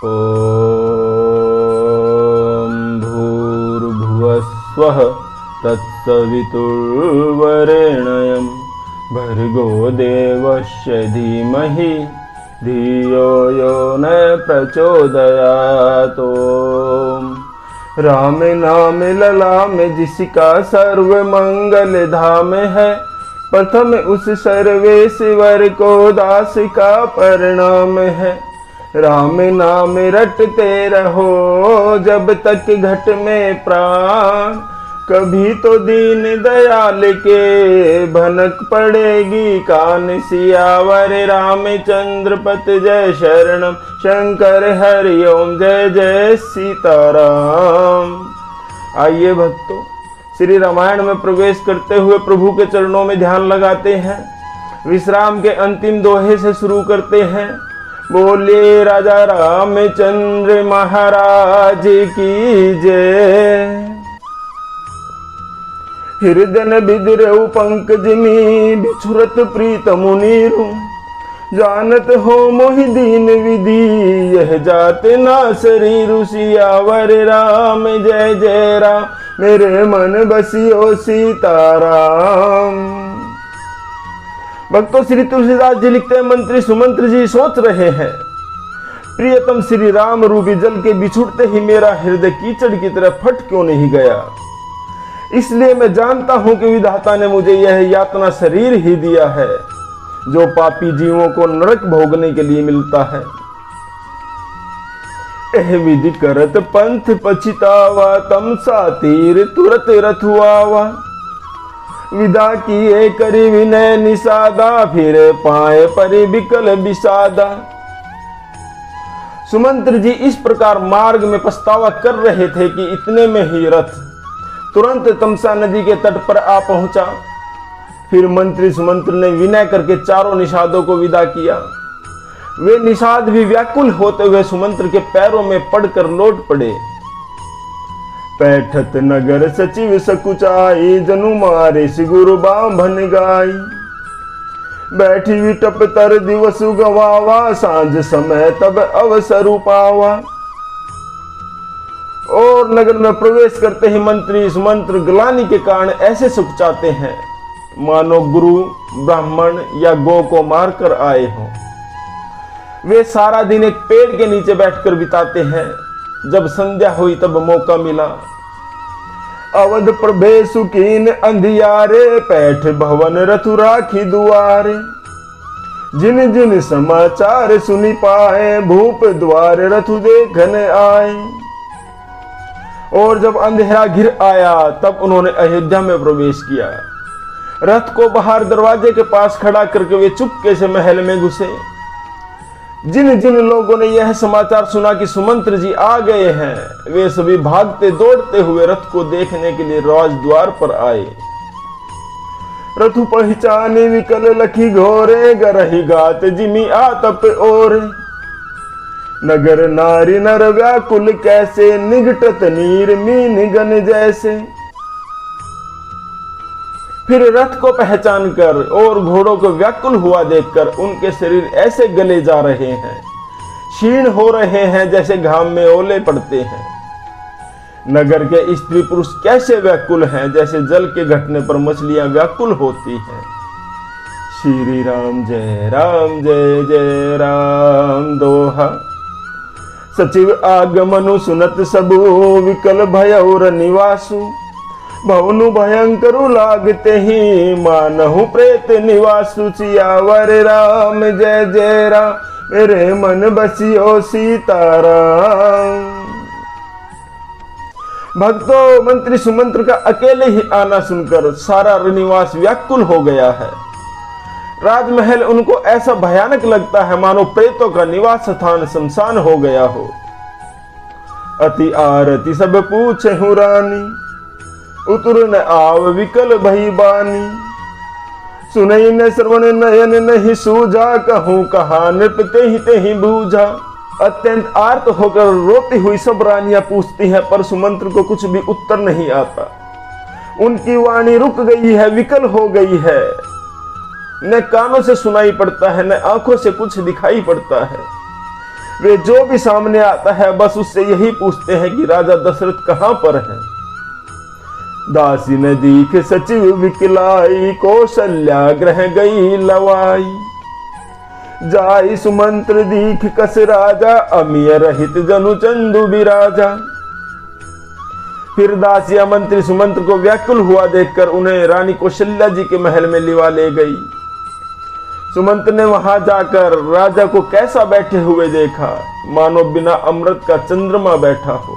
ॐ भूर्भुवस्वः तत्सवितुर्वरेण्यं भर्गो देवस्य धीमहि धियो यो न प्रचोदयात्। राम नाम ललाम जिसका सर्व मंगल धाम है, प्रथम उस सर्वेश्वर को दास का प्रणाम है। राम नाम रटते रहो जब तक घट में प्राण, कभी तो दीन दयाल के भनक पड़ेगी कान। सियावर रामचंद्र पत जय शरणम, शंकर हरि ओम जय जय सीताराम। आइए भक्तों, श्री रामायण में प्रवेश करते हुए प्रभु के चरणों में ध्यान लगाते हैं। विश्राम के अंतिम दोहे से शुरू करते हैं। बोले राजा रामचंद्र महाराज की जय। हृदय बिदरऊ पंकज में बिछुरत प्रीत मुनीरू, जानत हो मोहि दीन विधि यह जाते ना शरीरु। सियावर राम जय जय राम, मेरे मन बसियो सीताराम। भक्तों, श्री तुलसीदास जी लिखते हैं, मंत्री सुमंत्र जी सोच रहे हैं, प्रियतम श्री राम रूपी जल के बिछुड़ते ही मेरा हृदय कीचड़ की तरह फट क्यों नहीं गया। इसलिए मैं जानता हूं कि विधाता ने मुझे यह यातना शरीर ही दिया है जो पापी जीवों को नरक भोगने के लिए मिलता है। एह विधि करत पंथ पछितावा, तमसा तीर तुरत रथुआवा। विदा किए करी विनय निषादा, फिर पाए परि बिकल विषादा। सुमंत्र जी इस प्रकार मार्ग में पछतावा कर रहे थे कि इतने में ही रथ तुरंत तमसा नदी के तट पर आ पहुंचा। फिर मंत्री सुमंत्र ने विनय करके चारों निषादों को विदा किया। वे निषाद भी व्याकुल होते हुए सुमंत्र के पैरों में पड़कर लौट पड़े। पैठत नगर सचिव सकुचाई, जनु मारे सिगुरु बांभन गाई। बैठी विटप तर दिवस गवावा, सांझ समय तब अवसर पावा। और नगर में प्रवेश करते ही मंत्री सुमंत्र ग्लानि के कारण ऐसे सुखचाते हैं मानो गुरु ब्राह्मण या गौ को मारकर आए हों। वे सारा दिन एक पेड़ के नीचे बैठकर बिताते हैं। जब संध्या हुई तब मौका मिला। अवध प्रभे सुकीन अंधियारे, पैठ भवन रथु राखी दुआरे। जिन जिन समाचार सुनी पाए, भूप द्वार रथु देखन आए। और जब अंधेरा घिर आया तब उन्होंने अयोध्या में प्रवेश किया। रथ को बाहर दरवाजे के पास खड़ा करके वे चुपके से महल में घुसे। जिन जिन लोगों ने यह समाचार सुना कि सुमंत्र जी आ गए हैं, वे सभी भागते दौड़ते हुए रथ को देखने के लिए राजद्वार पर आए। रथु पहचाने विकल लखी घोरे, गरही गात जिमी आतप ओरे। नगर नारी नर व्याकुल कैसे, निघटत नीर मीन गन जैसे। फिर रथ को पहचान कर और घोड़ों को व्याकुल हुआ देखकर उनके शरीर ऐसे गले जा रहे हैं, क्षीण हो रहे हैं जैसे घाम में ओले पड़ते हैं। नगर के स्त्री पुरुष कैसे व्याकुल हैं, जैसे जल के घटने पर मछलियां व्याकुल होती हैं। श्री राम जय जय राम दोहा। सचिव आगमनु सुनत सबु, विकल भयौर निवासु। भवनु भयंकर लागते ही, मानहु प्रेत निवासु। सियावर राम जय जय राम, मेरे मन बसियो सीताराम। भक्तों, मंत्री सुमंत्र का अकेले ही आना सुनकर सारा निवास व्याकुल हो गया है। राजमहल उनको ऐसा भयानक लगता है मानो प्रेतों का निवास स्थान शमशान हो गया हो। अति आरती सब पूछे हूँ रानी, उतर न आव विकल भई बानी। सुनई न श्रवण नयन नहीं सूझा, कहूँ कहा नृप तेहि बूझा। अत्यंत आर्त होकर रोती हुई सब रानियां पूछती हैं, पर सुमंत्र को कुछ भी उत्तर नहीं आता। उनकी वाणी रुक गई है, विकल हो गई है। न कानों से सुनाई पड़ता है, न आंखों से कुछ दिखाई पड़ता है। वे जो भी सामने आता है बस उससे यही पूछते हैं कि राजा दशरथ कहां पर है। दासी ने दीख सचिव विकलाई, कौशल्या ग्रह गई लवाई। जाई सुमंत्र दीख कस राजा, अमिय रहित जनु चंदु बिराजा। फिर दासिया मंत्री सुमंत्र को व्याकुल हुआ देखकर उन्हें रानी कौशल्या जी के महल में लिवा ले गई। सुमंत्र ने वहां जाकर राजा को कैसा बैठे हुए देखा, मानो बिना अमृत का चंद्रमा बैठा हो।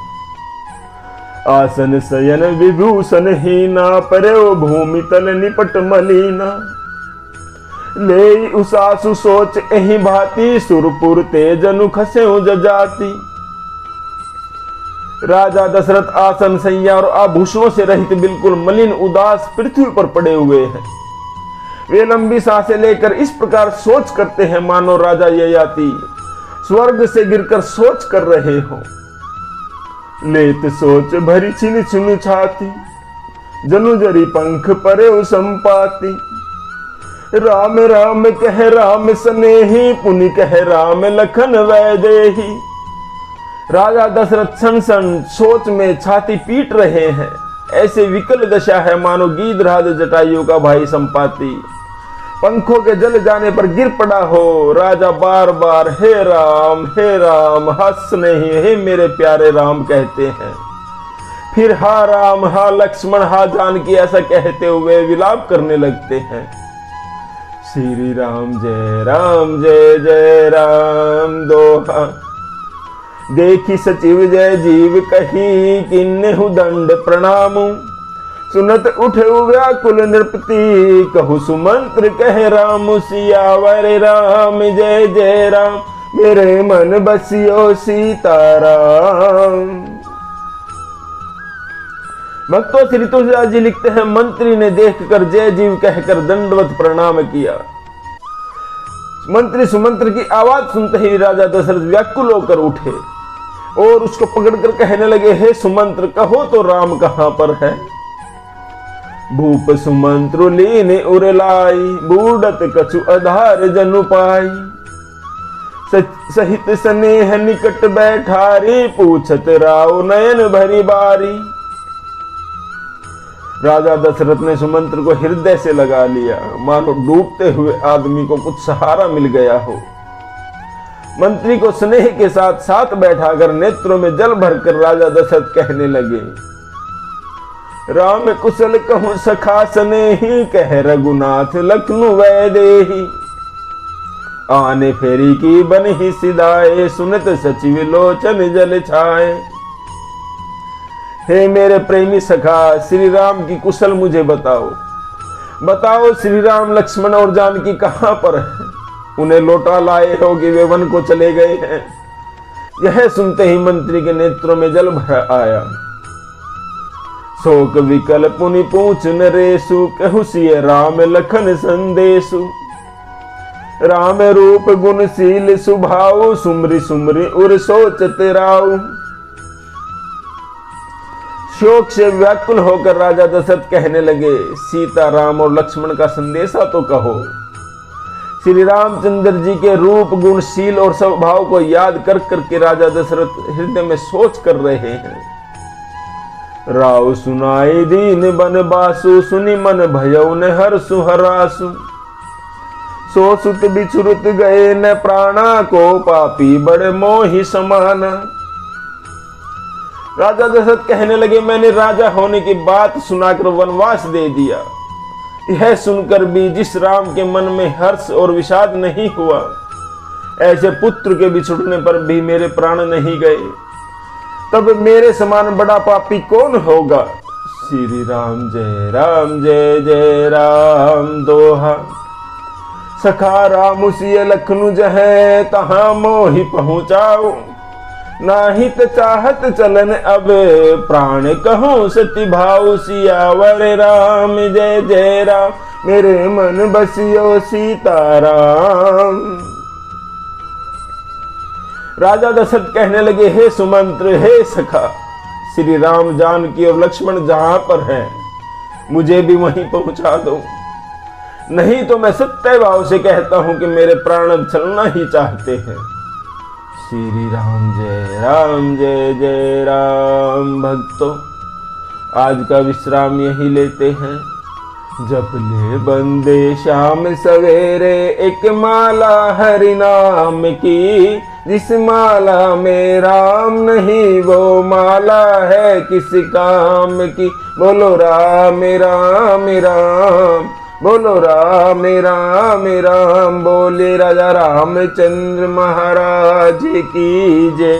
आसन शयन विभूषण हीना, परे भूमि तल निपट मलीना। ले उसासु सोच एहि भांति, सुरपुर ते जनु खसे जजाति। राजा दशरथ आसन सैया और आभूषणों से रहित बिल्कुल मलिन उदास पृथ्वी पर पड़े हुए हैं। वे लंबी सांसें लेकर इस प्रकार सोच करते हैं मानो राजा ययाति स्वर्ग से गिरकर सोच कर रहे हो। लेत सोच भरी छिन छिनु छाती, जनु जरी पंख परे संपाति। राम राम कह राम स्नेही, पुनि कह राम लखन वैदेही। राजा दशरथ सन सन सोच में छाती पीट रहे हैं। ऐसे विकल दशा है मानो गीधराज जटायु का भाई संपाति पंखों के जल जाने पर गिर पड़ा हो। राजा बार बार हे राम हंस नहीं, हे मेरे प्यारे राम कहते हैं। फिर हा राम हा लक्ष्मण हा जानकी ऐसा कहते हुए विलाप करने लगते हैं। श्री राम जय जय राम दोहा। देखी सचिव जय जीव कही, किन्नेहु दंड प्रणामु। सुनत उठे व्याकुल नृपति, कहु सुमंत्र कह राम सियावर राम जय जय राम। मेरे मन बसियो सीताराम। भक्तों श्री तुलसीदास जी लिखते हैं, मंत्री ने देखकर जय जीव कहकर दंडवत प्रणाम किया। मंत्री सुमंत्र की आवाज सुनते ही राजा दशरथ व्याकुल होकर उठे और उसको पकड़कर कहने लगे, हे सुमंत्र कहो तो राम कहां पर है। भूप सुमंत्र लीन उरलाई, बूढ़त कछु आधार जनु पाई। सहित स्नेह निकट बैठारी, पूछत राव नयन भरी बारी। राजा दशरथ ने सुमंत्र को हृदय से लगा लिया, मानो डूबते हुए आदमी को कुछ सहारा मिल गया हो। मंत्री को स्नेह के साथ साथ बैठाकर नेत्रों में जल भरकर राजा दशरथ कहने लगे, राम कुशल कहूं सखा स्नेही, कह रघुनाथ लखनु वैदेही। आने फेरी की बन ही सिदाए, सुनत सचिव लोचन जल छाए। हे मेरे प्रेमी सखा श्री राम की कुशल मुझे बताओ। बताओ श्री राम लक्ष्मण और जानकी कहां पर है। उन्हें लौटा लाए हो कि वे वन को चले गए हैं। यह सुनते ही मंत्री के नेत्रों में जल भर आया। शोक विकल पुनि पूछ नरेशु, कहु सिय राम लखन संदेशु। राम रूप गुणशील सुभाऊ, सुमरि सुमरि उर सोचत राऊ। शोक से व्याकुल होकर राजा दशरथ कहने लगे, सीता राम और लक्ष्मण का संदेशा तो कहो। श्री रामचंद्र जी के रूप गुणशील और स्वभाव को याद कर करके राजा दशरथ हृदय में सोच कर रहे हैं। राव सुनाई दीन बन बासु, सुनि मन भयउ न हर्षु हरासु। सो सुत बिछुरत गए न प्राणा, को पापी बड़े मोहि समाना। राजा दशरथ कहने लगे, मैंने राजा होने की बात सुनाकर वनवास दे दिया। यह सुनकर भी जिस राम के मन में हर्ष और विषाद नहीं हुआ, ऐसे पुत्र के बिछुड़ने पर भी मेरे प्राण नहीं गए, तब मेरे समान बड़ा पापी कौन होगा। श्री राम जय जय राम दोहा। सखा राम सिय लखनु जहै, तहां मोहि पहुँचाओ। नाहित चाहत चलन अब, प्राण कहूं सति भाव। सियावर राम जय जय राम, मेरे मन बसियो सीताराम। राजा दशरथ कहने लगे, हे सुमंत्र हे सखा, श्री राम जानकी और लक्ष्मण जहां पर हैं, मुझे भी वहीं पहुंचा दो। नहीं तो मैं सत्य भाव से कहता हूं कि मेरे प्राण चलना ही चाहते हैं। श्री राम जय जय राम। भक्तों, आज का विश्राम यही लेते हैं। जप ले बंदे शाम सवेरे एक माला हरि नाम की, जिस माला में राम नहीं वो माला है किस काम की। बोलो राम राम राम, बोलो राम राम राम, बोले राजा रामचंद्र महाराज की जय।